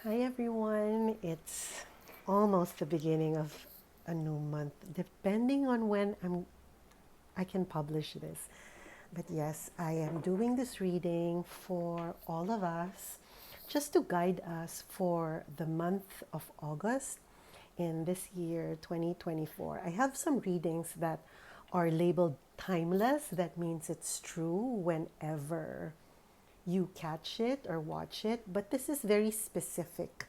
Hi everyone, it's almost the beginning of a new month, depending on when I can publish this. But yes, I am doing this reading for all of us, just to guide us for the month of August in this year 2024. I have some readings that are labeled timeless. That means it's true whenever you catch it or watch it, but this is very specific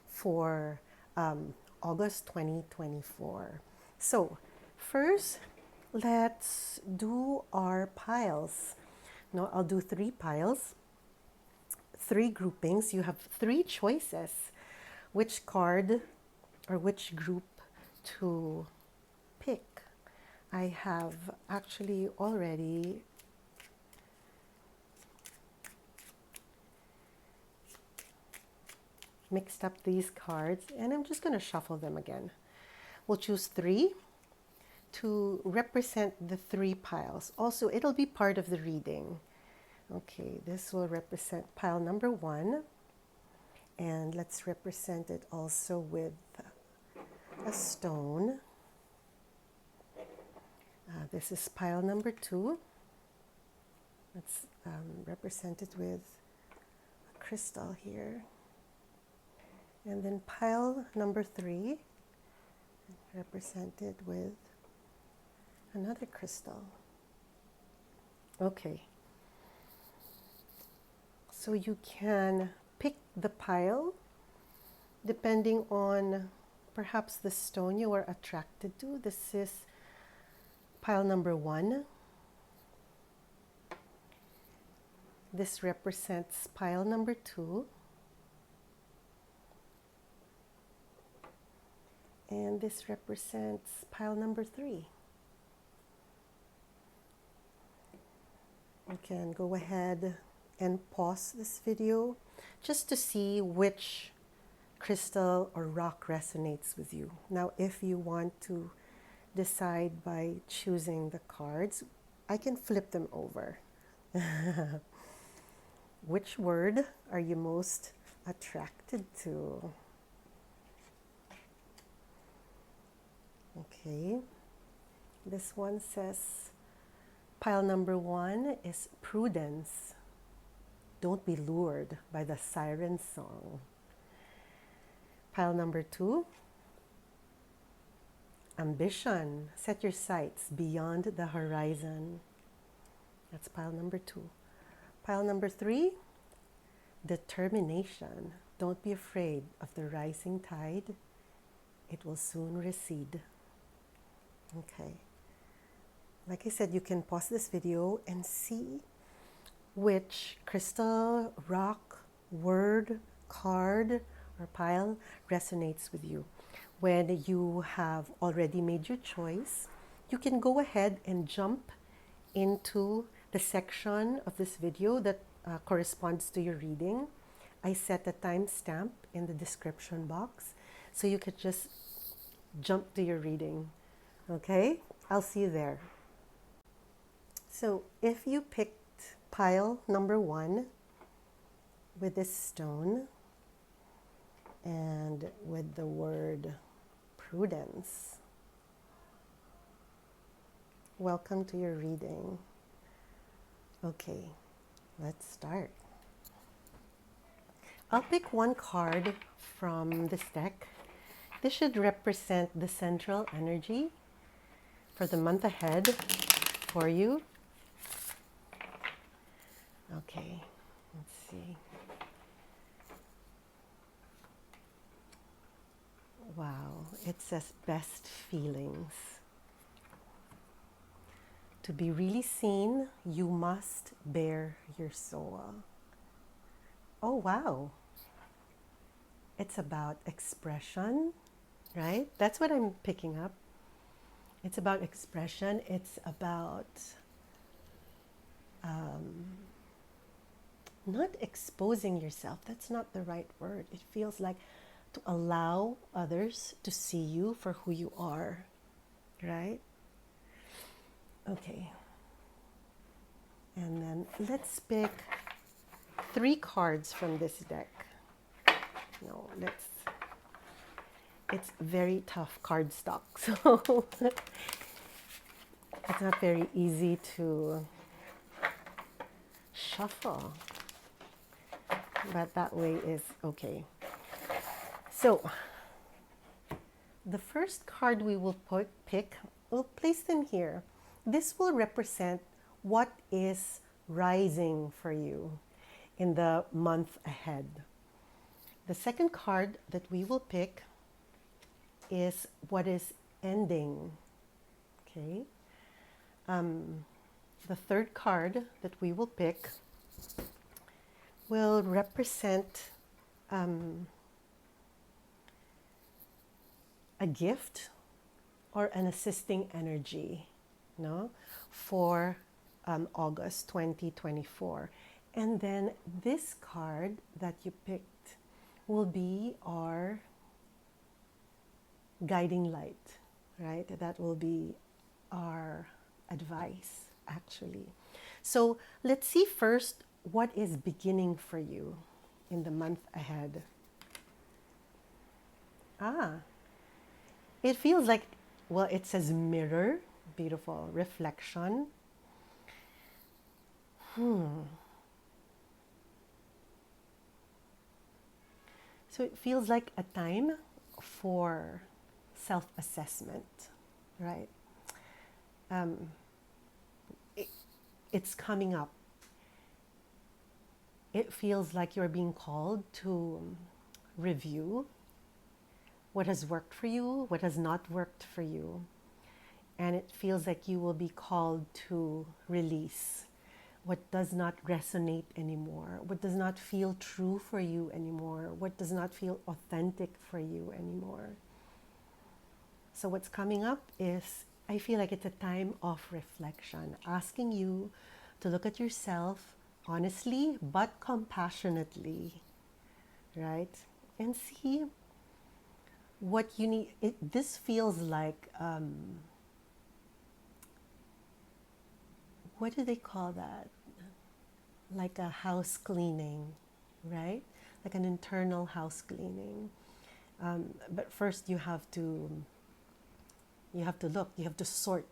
for August 2024. So, first, let's do our piles. Now, I'll do 3 piles, 3 groupings. You have 3 choices which card or which group to pick. I have actually already mixed up these cards and I'm just going to shuffle them again. We'll choose 3 to represent the 3 piles. Also, it'll be part of the reading. Okay, this will represent pile number 1, and let's represent it also with a stone. This is pile number 2. Let's represent it with a crystal here. And then pile number 3, represented with another crystal. Okay. So you can pick the pile depending on perhaps the stone you are attracted to. This is pile number 1. This represents pile number 2. And this represents pile number 3. You can go ahead and pause this video just to see which crystal or rock resonates with you. Now, if you want to decide by choosing the cards, I can flip them over. Which word are you most attracted to? Okay, this one says pile number 1 is prudence. Don't be lured by the siren song. Pile number 2, ambition. Set your sights beyond the horizon. That's pile number 2. Pile number 3, determination. Don't be afraid of the rising tide. It will soon recede. Okay. Like I said, you can pause this video and see which crystal, rock, word, card, or pile resonates with you. When you have already made your choice, you can go ahead and jump into the section of this video that corresponds to your reading. I set a timestamp in the description box so you could just jump to your reading. Okay, I'll see you there. So if you picked pile number 1 with this stone and with the word prudence, welcome to your reading. Okay, let's start. I'll pick one card from this deck. This should represent the central energy for the month ahead for you. Okay, let's see. Wow, it says best feelings. To be really seen, you must bare your soul. Oh, wow. It's about expression, right? That's what I'm picking up. It's about expression. It's about not exposing yourself. That's not the right word. It feels like to allow others to see you for who you are, right? Okay. And then let's pick 3 cards from this deck. No, it's very tough cardstock, so it's not very easy to shuffle, but that way is okay. So the first card we will pick, we'll place them here. This will represent what is rising for you in the month ahead. The second card that we will pick is what is ending. Okay. The third card that we will pick will represent a gift or an assisting energy, no, for August 2024. And then this card that you picked will be our guiding light, right? That will be our advice, actually. So let's see first what is beginning for you in the month ahead. It feels like, well, it says mirror, beautiful, reflection. So it feels like a time for self-assessment, right? It's coming up. It feels like you're being called to review what has worked for you, what has not worked for you. And it feels like you will be called to release what does not resonate anymore, what does not feel true for you anymore, what does not feel authentic for you anymore. So what's coming up is, I feel like it's a time of reflection, asking you to look at yourself honestly but compassionately, right? And see what you need. This feels like, what do they call that? Like a house cleaning, right? Like an internal house cleaning. But first you have to look, you have to sort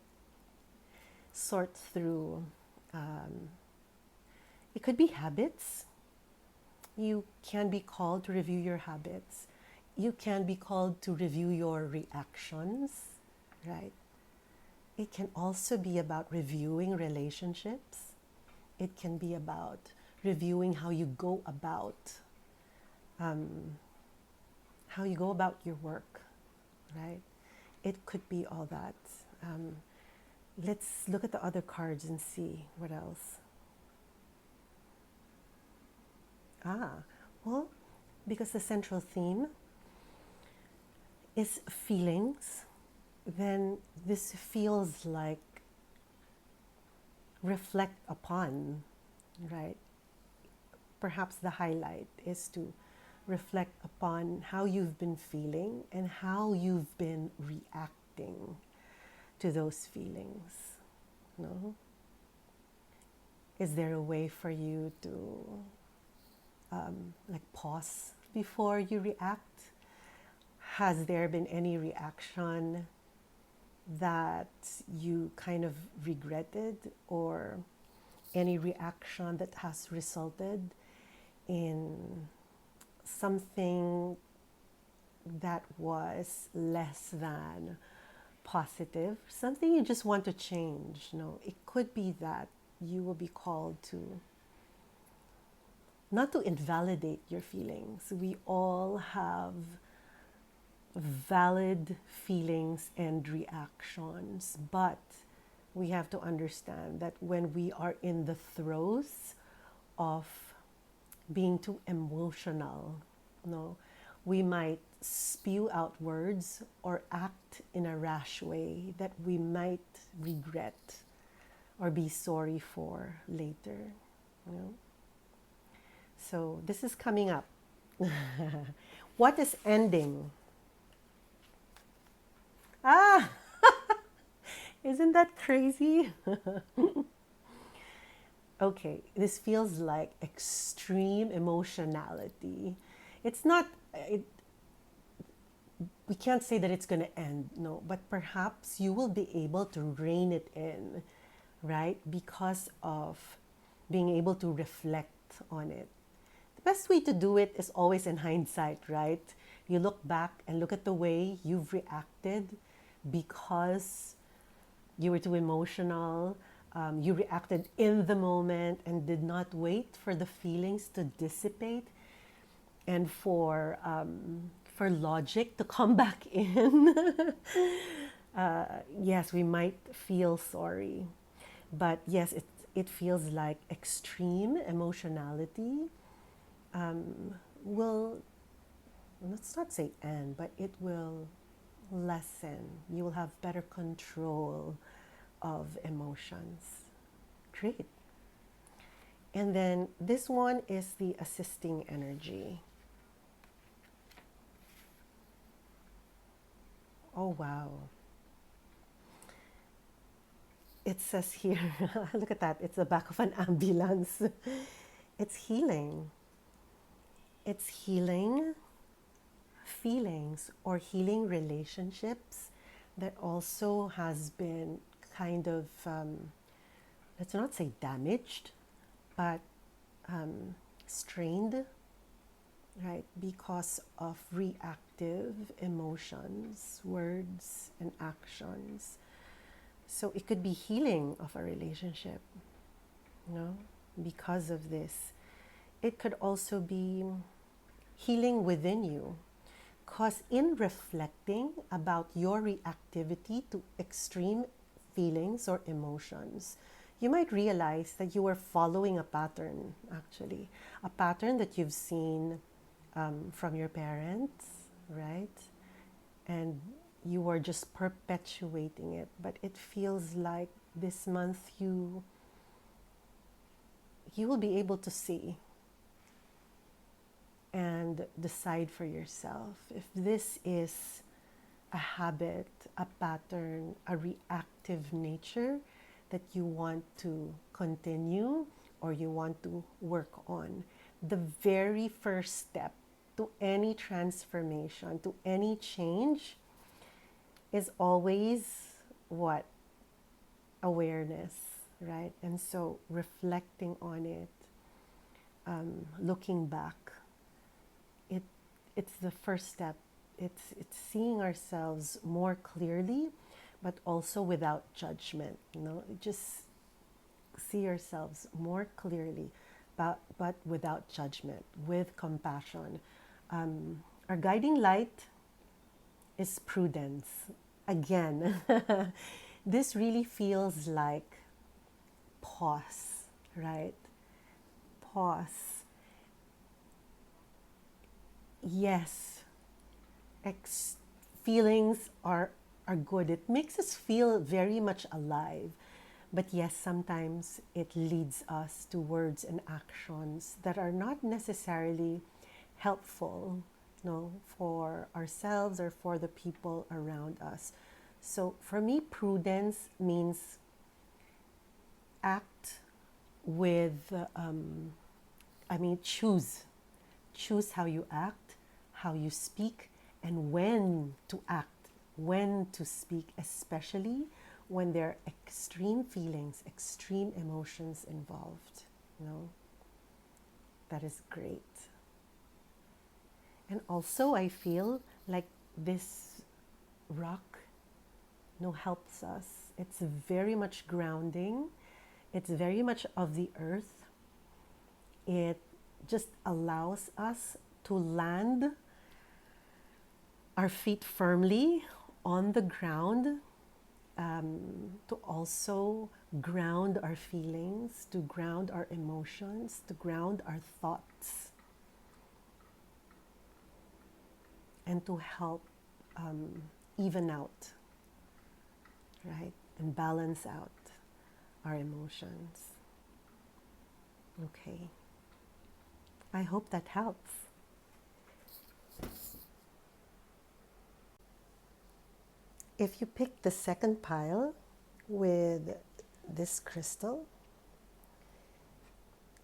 through. It could be habits. You can be called to review your habits. You can be called to review your reactions, right? It can also be about reviewing relationships. It can be about reviewing how you go about your work, right? It could be all that. Let's look at the other cards and see what else. Well, because the central theme is feelings, then this feels like reflect upon, right? Perhaps the highlight is to reflect upon how you've been feeling and how you've been reacting to those feelings. No? Is there a way for you to like pause before you react? Has there been any reaction that you kind of regretted, or any reaction that has resulted in something that was less than positive, something you just want to change? No, it could be that you will be called to not to invalidate your feelings. We all have valid feelings and reactions, but we have to understand that when we are in the throes of being too emotional, no, we might spew out words or act in a rash way that we might regret or be sorry for later. You know? So this is coming up. What is ending? Isn't that crazy? Okay, this feels like extreme emotionality. It's not, we can't say that it's going to end, no, but perhaps you will be able to rein it in, right? Because of being able to reflect on it. The best way to do it is always in hindsight, right? You look back and look at the way you've reacted because you were too emotional. You reacted in the moment and did not wait for the feelings to dissipate and for logic to come back in. Yes, we might feel sorry, but yes, it feels like extreme emotionality will, let's not say end, but it will lessen. You will have better control of emotions. Great. And then this one is the assisting energy. Oh, wow. It says here, look at that, it's the back of an ambulance. It's healing. It's healing feelings or healing relationships that also has been kind of, let's not say damaged, but strained, right? Because of reactive emotions, words, and actions. So it could be healing of a relationship, you know, because of this. It could also be healing within you. Because in reflecting about your reactivity to extreme feelings or emotions, you might realize that you are following a pattern, actually, a pattern that you've seen from your parents, right? And you are just perpetuating it. But it feels like this month you will be able to see and decide for yourself if this is a habit, a pattern, a reactive nature that you want to continue or you want to work on. The very first step to any transformation, to any change, is always what? Awareness, right? And so reflecting on it, looking back, it's the first step. It's seeing ourselves more clearly, but also without judgment. You know, just see ourselves more clearly, but without judgment, with compassion. Our guiding light is prudence. Again, this really feels like pause, right? Pause. Yes, feelings are good. It makes us feel very much alive. But yes, sometimes it leads us to words and actions that are not necessarily helpful, for ourselves or for the people around us. So for me, prudence means act with, choose. Choose how you act, how you speak, and when to act, when to speak, especially when there are extreme feelings, extreme emotions involved. That is great. And also, I feel like this rock, helps us. It's very much grounding. It's very much of the earth. It just allows us to land our feet firmly on the ground, to also ground our feelings, to ground our emotions, to ground our thoughts, and to help even out, right? And balance out our emotions. Okay. I hope that helps. If you pick the second pile with this crystal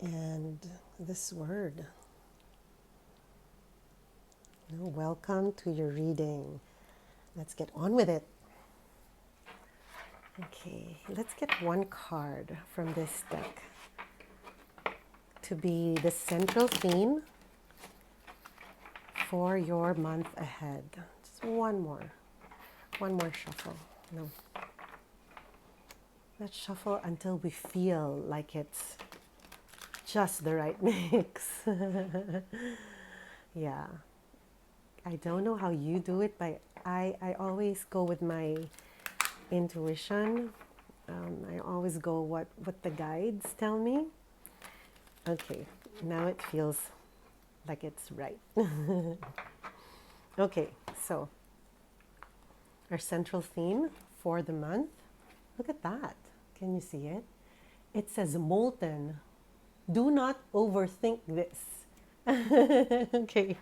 and this word, Welcome to your reading. Let's get on with it. Okay, let's get one card from this deck to be the central theme for your month ahead. Just one more shuffle. No, let's shuffle until we feel like it's just the right mix. Yeah, I don't know how you do it, but I always go with my intuition. I always go what the guides tell me. Okay, now it feels like it's right. Okay, so our central theme for the month, look at that. Can you see it? It says molten. Do not overthink this. Okay,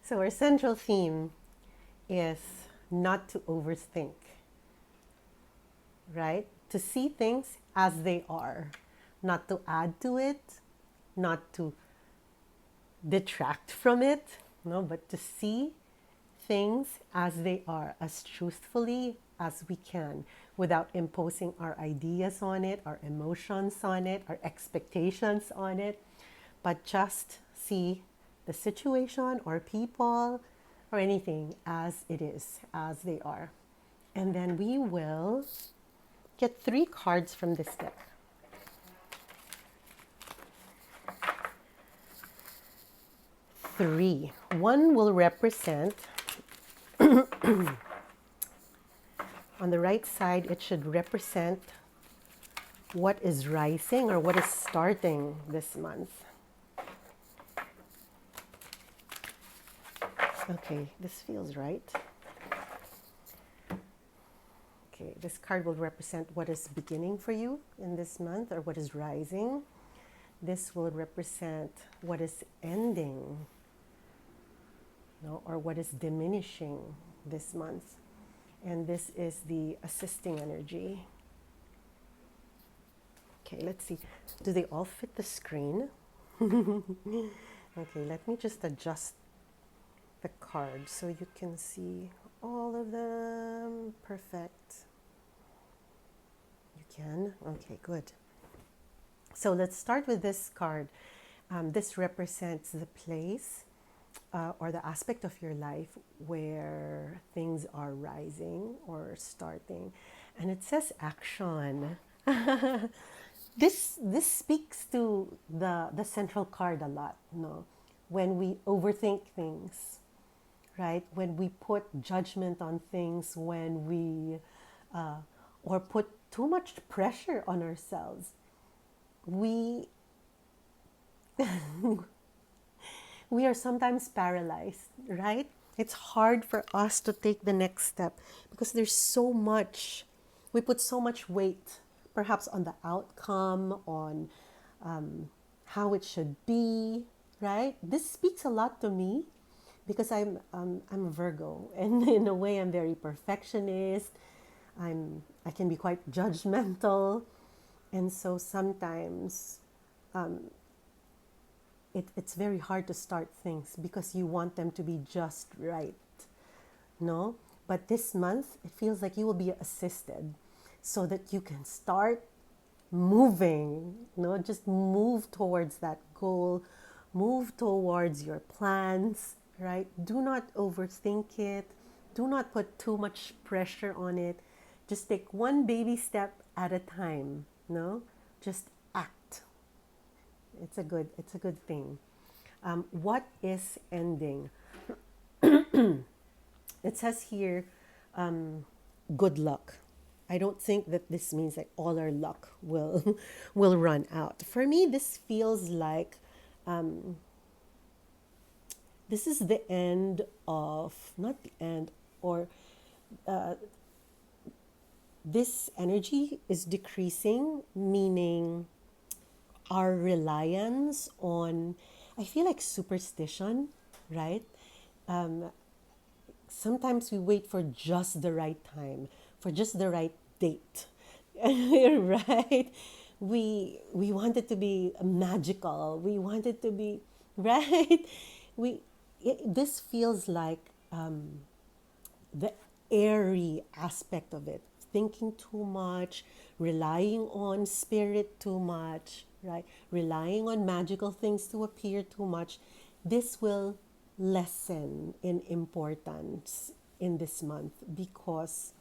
so our central theme is not to overthink, right? To see things as they are, not to add to it, not to detract from it, no, but to see things as they are, as truthfully as we can, without imposing our ideas on it, our emotions on it, our expectations on it, but just see the situation or people or anything as it is, as they are. And then we will get 3 cards from this deck. 3. One will represent, on the right side, it should represent what is rising or what is starting this month. Okay, this feels right. Okay, this card will represent what is beginning for you in this month or what is rising. This will represent what is ending, no, or what is diminishing this month. And this is the assisting energy. Okay, let's see. Do they all fit the screen? Okay, let me just adjust the cards so you can see all of them. Perfect. You can? Okay, good. So let's start with this card. This represents the place or the aspect of your life where things are rising or starting. And it says action. This speaks to the central card a lot, no? When we overthink things, right? When we put judgment on things, when we or put too much pressure on ourselves, we we are sometimes paralyzed, right? It's hard for us to take the next step because there's so much, we put so much weight, perhaps on the outcome, on how it should be, right? This speaks a lot to me because I'm a Virgo, and in a way, I'm very perfectionist. I can be quite judgmental, and so sometimes it's very hard to start things because you want them to be just right, no? But this month, it feels like you will be assisted so that you can start moving, no? Just move towards that goal, move towards your plans, right? Do not overthink it. Do not put too much pressure on it. Just take one baby step at a time, no? Just act. It's a good thing. What is ending? It says here, good luck. I don't think that this means that all our luck will will run out. For me, this feels like this is the end of, not the end, or this energy is decreasing, meaning our reliance on, I feel like superstition, right? Sometimes we wait for just the right time, for just the right date, right? We want it to be magical. We want it to be right. We this feels like the airy aspect of it, thinking too much, relying on spirit too much, right? Relying on magical things to appear too much. This will lessen in importance in this month, because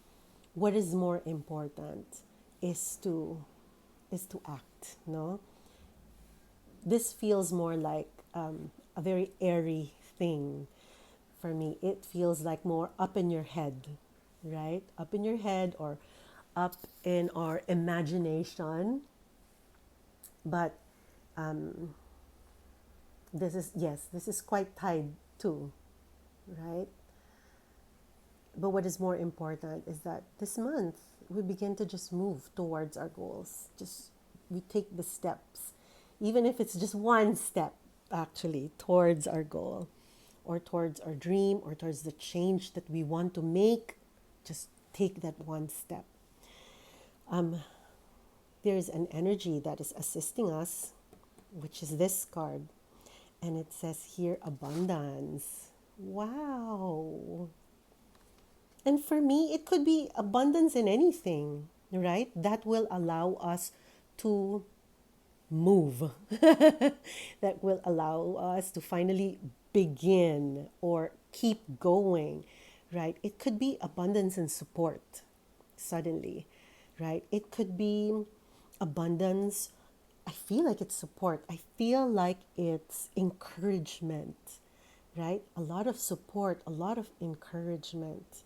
what is more important is to act, no? This feels more like a very airy thing for me. It feels like more up in your head, right? Up in your head, or up in our imagination. But this is quite tied too, right? But what is more important is that this month we begin to just move towards our goals. Just we take the steps, even if it's just one step actually towards our goal, or towards our dream, or towards the change that we want to make. Just take that one step. There's an energy that is assisting us, which is this card. And it says here, abundance. Wow. And for me, it could be abundance in anything, right? That will allow us to move, that will allow us to finally begin or keep going, right? It could be abundance and support suddenly, right? It could be abundance. I feel like it's support. I feel like it's encouragement, right? A lot of support, a lot of encouragement.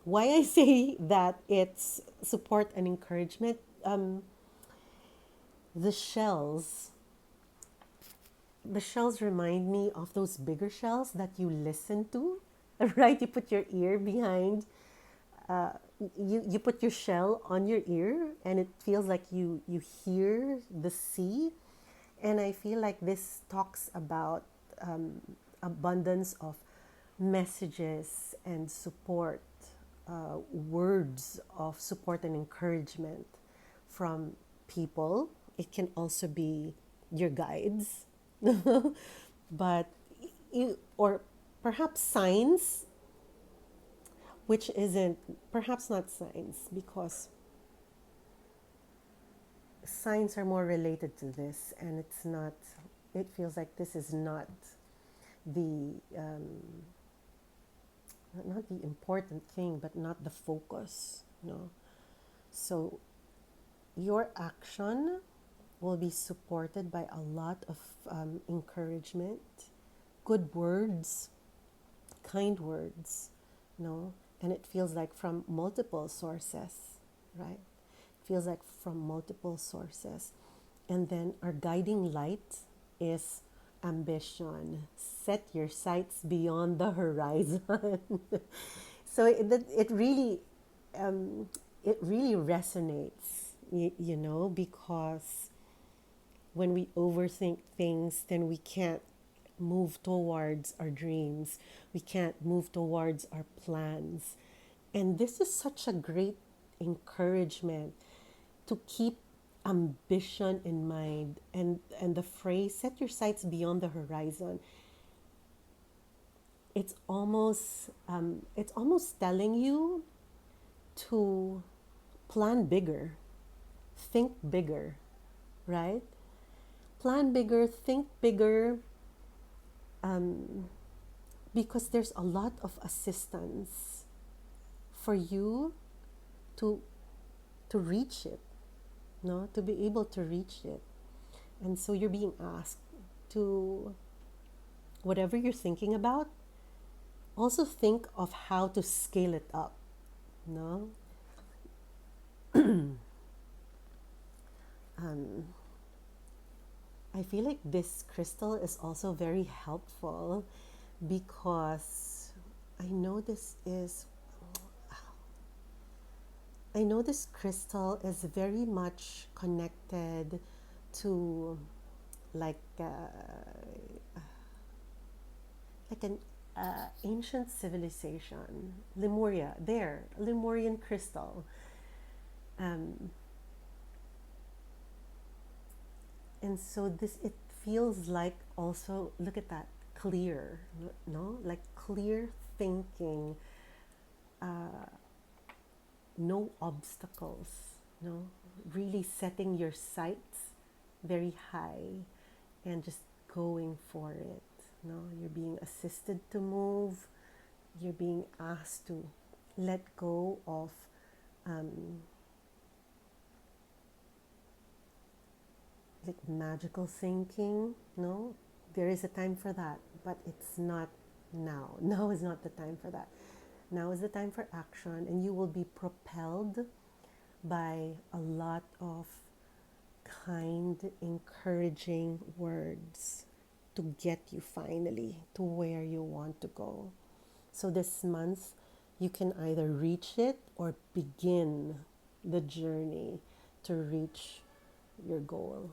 Why I say that it's support and encouragement, the shells, the shells remind me of those bigger shells that you listen to, right? You put your ear behind, uh, you put your shell on your ear, and it feels like you hear the sea. And I feel like this talks about abundance of messages and support, words of support and encouragement from people. It can also be your guides, but or perhaps signs, which isn't, perhaps not signs, because signs are more related to this, and it's not, it feels like this is not the not the important thing, but not the focus, no. So your action will be supported by a lot of encouragement, good words, kind words, no. And it feels like from multiple sources, right? It feels like from multiple sources. And then our guiding light is ambition. Set your sights beyond the horizon. So it really resonates, you know, because when we overthink things, then we can't move towards our dreams. We can't move towards our plans. And this is such a great encouragement to keep ambition in mind. And the phrase, set your sights beyond the horizon, it's almost telling you to plan bigger, think bigger, right? Plan bigger, think bigger, because there's a lot of assistance for you to reach it, no, to be able to reach it. And so you're being asked to, whatever you're thinking about, also think of how to scale it up, no. I feel like this crystal is also very helpful, because I know this is I know this crystal is very much connected to like an ancient civilization, Lemuria. There, Lemurian crystal, and so this, it feels like also, look at that, clear, no? Like clear thinking, no obstacles, no? Really setting your sights very high and just going for it, no? You're being assisted to move, you're being asked to let go of like magical thinking. No, there is a time for that, but it's not now. Now is not the time for that. Now is the time for action, and you will be propelled by a lot of kind, encouraging words to get you finally to where you want to go. So this month, you can either reach it or begin the journey to reach your goal.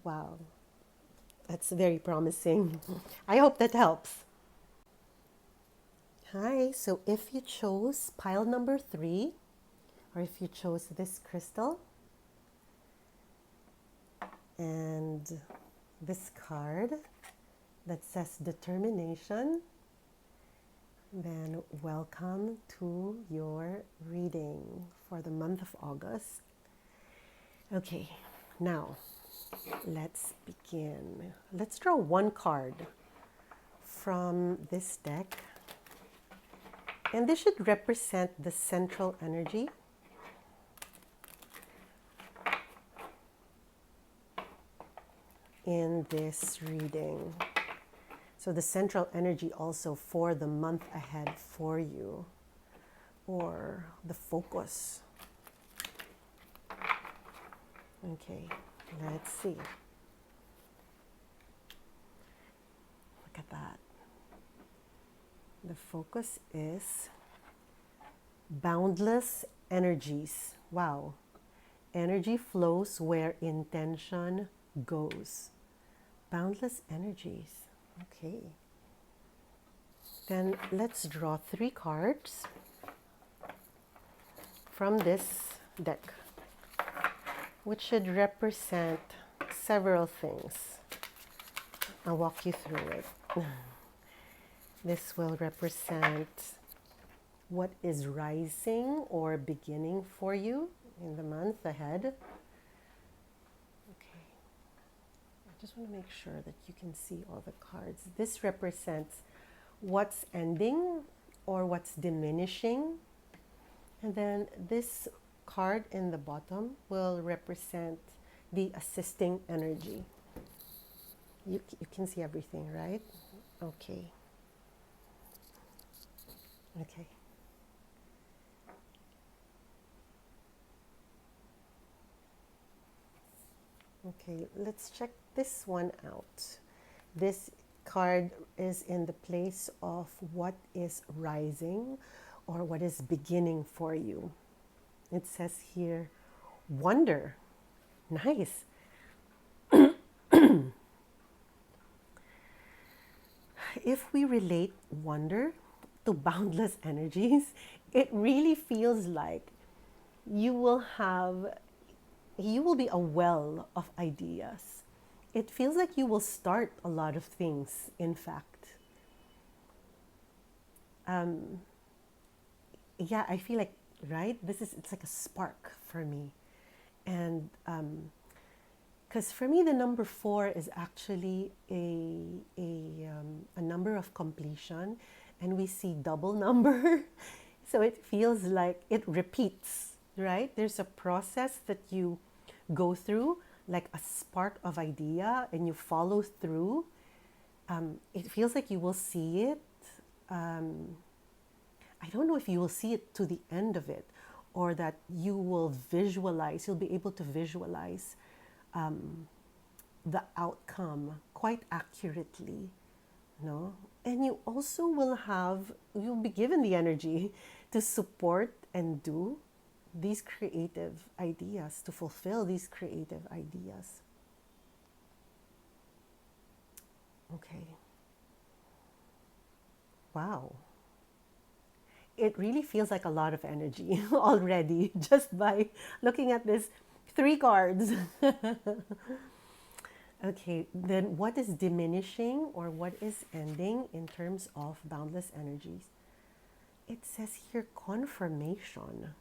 Wow, that's very promising. I hope that helps. Hi, so if you chose pile number 3, or if you chose this crystal and this card that says determination, then welcome to your reading for the month of August. Okay, now let's begin. Let's draw one card from this deck, and this should represent the central energy. In this reading. So the central energy also for the month ahead for you, or the focus. Okay, let's see. Look at that. The focus is boundless energies. Wow. Energy flows where intention goes. Boundless energies. Okay. Then let's draw 3 cards from this deck, which should represent several things. I'll walk you through it. This will represent what is rising or beginning for you in the month ahead. Okay. I just want to make sure that you can see all the cards. This represents what's ending or what's diminishing. And then this card in the bottom will represent the assisting energy. You can see everything, right? Okay. Okay. Okay, let's check this one out. This card is in the place of what is rising or what is beginning for you. It says here, wonder. Nice. If we relate wonder to boundless energies, it really feels like you will be a well of ideas. It feels like you will start a lot of things, in fact. Yeah, I feel like, right? It's like a spark for me. And because for me, the number 4 is actually a number of completion, and we see double number. So it feels like it repeats, right? There's a process that you go through, like a spark of idea, and you follow through. It feels like you will see it. I don't know if you will see it to the end of it, or that you will visualize, you'll be able to visualize the outcome quite accurately, no? And you also you'll be given the energy to support and do these creative ideas, to fulfill these creative ideas. Okay. Wow. It really feels like a lot of energy already just by looking at this 3 cards. Okay, then what is diminishing or what is ending in terms of boundless energies? It says here confirmation.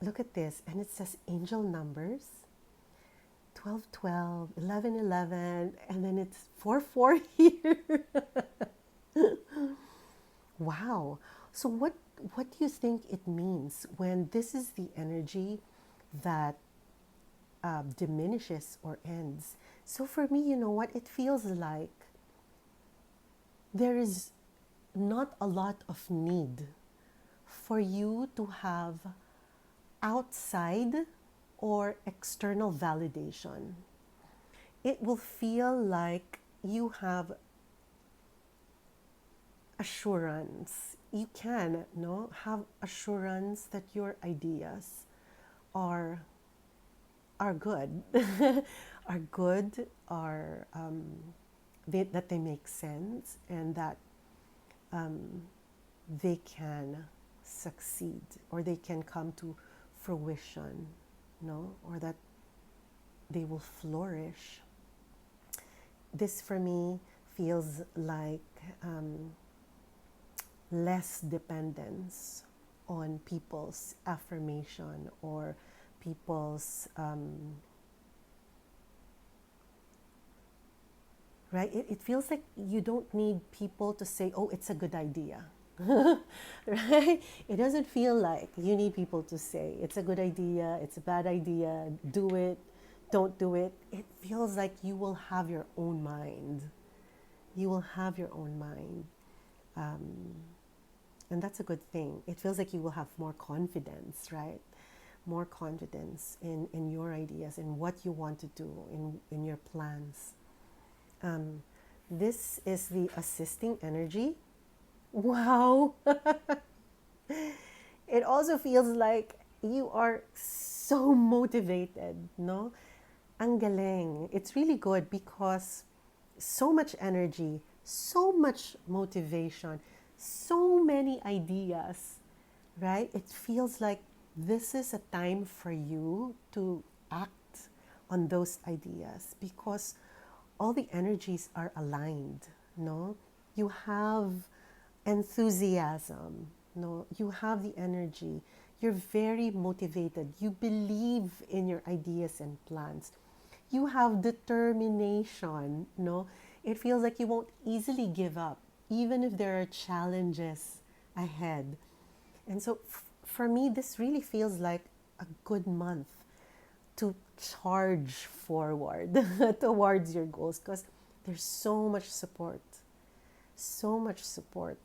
Look at this, and it says angel numbers 12, 12, 11, 11, and then it's 4, 4 here. Wow. So what do you think it means when this is the energy that diminishes or ends? So for me, you know what? It feels like there is not a lot of need for you to have outside or external validation. It will feel like you have assurance. You can have assurance that your ideas are good, are good, are that they make sense, and that they can succeed or they can come to fruition, or that they will flourish. This for me feels like less dependence on people's affirmation or people's right. It feels like you don't need people to say, oh, it's a good idea. Right? It doesn't feel like you need people to say it's a good idea, it's a bad idea, do it, don't do it. It feels like you will have your own mind. You will have your own mind. And that's a good thing. It feels like you will have more confidence, right? More confidence in your ideas, in what you want to do, in your plans. This is the assisting energy. Wow. It also feels like you are so motivated, no? Ang galing. It's really good because so much energy, so much motivation, so many ideas, right? It feels like this is a time for you to act on those ideas because all the energies are aligned, no? You have enthusiasm, no? You have the energy. You're very motivated. You believe in your ideas and plans. You have determination, no? It feels like you won't easily give up, even if there are challenges ahead. And so for me, this really feels like a good month to charge forward towards your goals because there's so much support. So much support.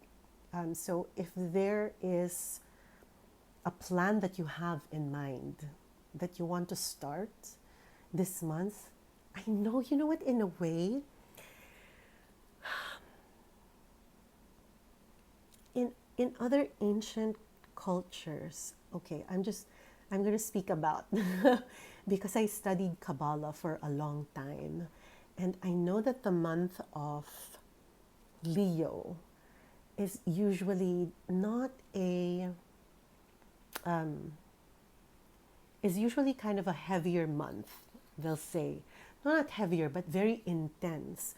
So if there is a plan that you have in mind that you want to start this month, I know, you know what, in a way, in other ancient cultures, okay, I'm going to speak about because I studied Kabbalah for a long time, and I know that the month of Leo is usually not a is usually kind of a heavier month, they'll say. Not heavier, but very intense.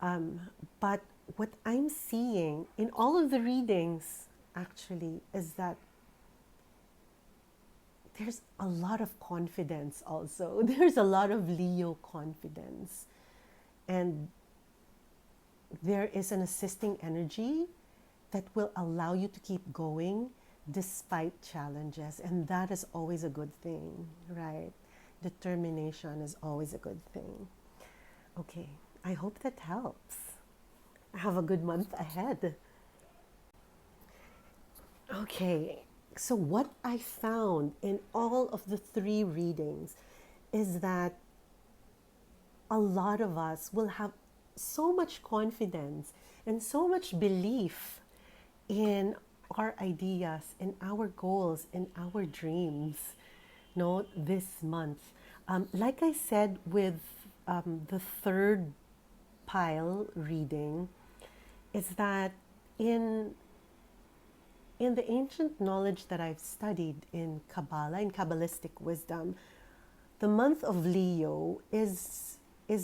But what I'm seeing in all of the readings actually is that there's a lot of confidence also. There's a lot of Leo confidence. And there is an assisting energy that will allow you to keep going despite challenges. And that is always a good thing, right? Determination is always a good thing. Okay, I hope that helps. Have a good month ahead. Okay, so what I found in all of the 3 readings is that a lot of us will have so much confidence and so much belief in our ideas, in our goals, in our dreams, this month. Like I said with the 3rd pile reading, is that in the ancient knowledge that I've studied in Kabbalah, in Kabbalistic wisdom, The month of Leo is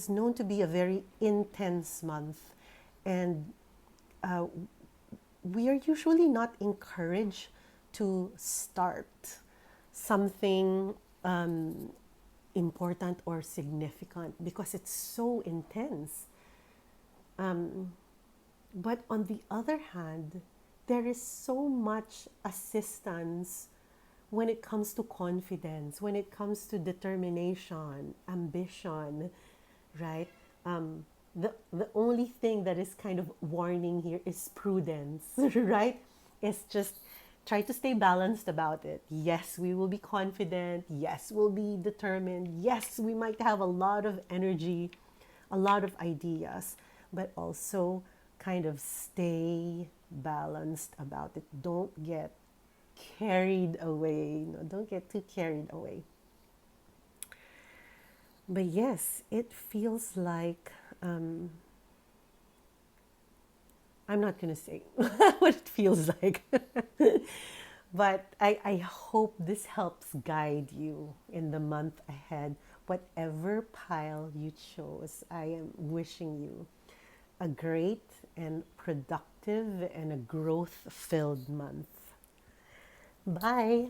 known to be a very intense month, and uh, we are usually not encouraged to start something important or significant because it's so intense. But on the other hand, there is so much assistance when it comes to confidence, when it comes to determination, ambition, right? The only thing that is kind of warning here is prudence, right? It's just try to stay balanced about it. Yes, we will be confident. Yes, we'll be determined. Yes, we might have a lot of energy, a lot of ideas, but also kind of stay balanced about it. Don't get carried away. No, don't get too carried away. But yes, it feels like I'm not going to say what it feels like. But I hope this helps guide you in the month ahead. Whatever pile you chose, I am wishing you a great and productive and a growth filled month. Bye.